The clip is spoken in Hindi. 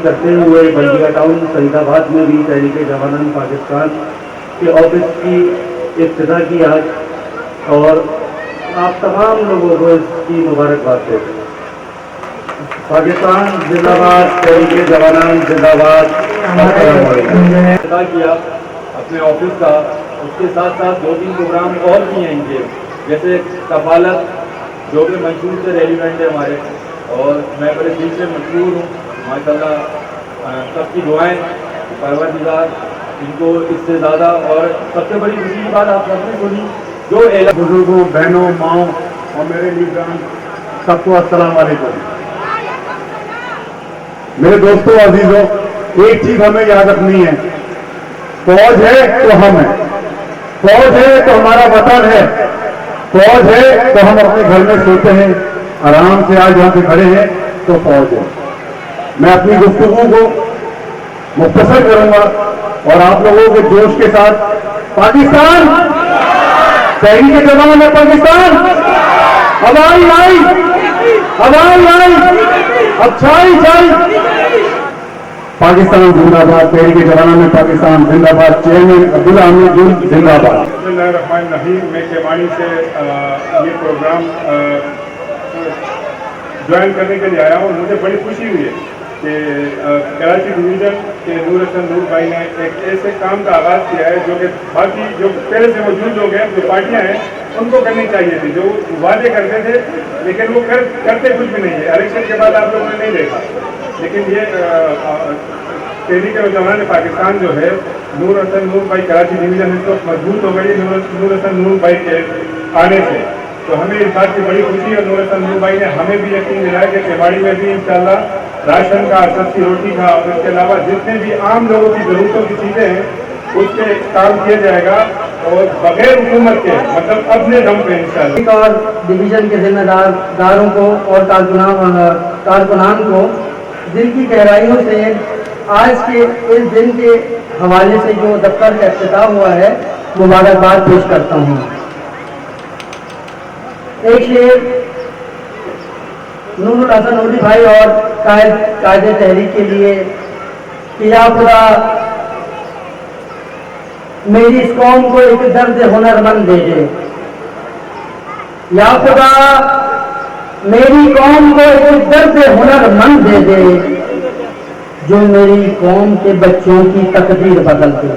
करते हुए बल्दिया टाउन फरीदाबाद में भी तहरीक जवानान पाकिस्तान के ऑफिस की इब्तिदा की आज, और आप तमाम लोगों को इसकी मुबारकबाद देते हैं। पाकिस्तान जिंदाबाद, तहरीक जवानान जिंदाबाद। इब्तिदा किया अपने ऑफिस का, उसके साथ साथ 2-3 प्रोग्राम और किए हैं इनके, जैसे कफालत जो कि मंशूर से रेलिवेंट है हमारे, और मैं बड़े दिल से मशहूर हूँ माशाल्लाह। सबकी दुआएं परवरदिगार इनको इससे ज़्यादा, और सबसे बड़ी खुशी की बात आप सबने सुनी जो बुजुर्गों, बहनों, माओ और मेरे लीडरान, सबको अस्सलाम वालेकुम। मेरे दोस्तों, अजीजों, एक चीज हमें याद रखनी है, फौज है तो हम हैं, फौज है तो हमारा वतन है, फौज है तो हम अपने घर में सोते हैं आराम से, आज यहाँ पे खड़े हैं तो फौज है। मैं अपनी गुफ्तगू को मुख्तसर करूंगा और आप लोगों के जोश के साथ पाकिस्तान, तहरीक जवानान है पाकिस्तान, अब आई, अब छाई पाकिस्तान जिंदाबाद, तहरीक जवानान है पाकिस्तान जिंदाबाद, चेयरमैन अब्दुल्ला हमीद जिंदाबाद। बिस्मिल्लाहिर्रहमानिर्रहीम। मैं केमानी से ये प्रोग्राम ज्वाइन करने के लिए आया हूँ। मुझे बड़ी खुशी हुई है कि कराची डिवीज़न के नूर हसन नूर भाई ने एक ऐसे काम का आगाज़ किया है जो कि बाकी जो पहले से मौजूद लोग हैं, जो पार्टियाँ हैं, उनको करनी चाहिए थी, जो वादे करते थे लेकिन वो करते कुछ भी नहीं है। इलेक्शन के बाद आप लोगों ने नहीं देखा, लेकिन ये तहरीक जवानान पाकिस्तान जो है, नूर हसन नूर भाई कराची डिवीज़न इस वक्त मजबूत हो गई नूर हसन नूर भाई के आने से। तो हमें इस बात की बड़ी खुशी है। नूर हसन नूर भाई ने हमें भी यकीन दिलाया कि केवाड़ी में भी इंशाल्लाह राशन का, सस्ती रोटी का और इसके अलावा जितने भी आम लोगों की ज़रूरतों की चीज़ें हैं उस पर काम किया जाएगा, और बगैर हुकूमत के, मतलब अपने दम पे इंशाल्लाह। और डिवीज़न के जिम्मेदारों को और कारकुनान को दिल की गहराइयों से आज के इस दिन के हवाले से जो दफ्तर का इफ्तिताह हुआ है, मुबारकबाद पेश करता हूँ। एक शेर नूरुल हसन नूरी भाई और कायदे तहरीक के लिए कि या खुदा मेरी इस कौम को एक दर्द हुनरमंद दे दे, या खुदा मेरी कौम को एक दर्द हुनरमंद दे दे, जो मेरी कौम के बच्चों की तकदीर बदल दे।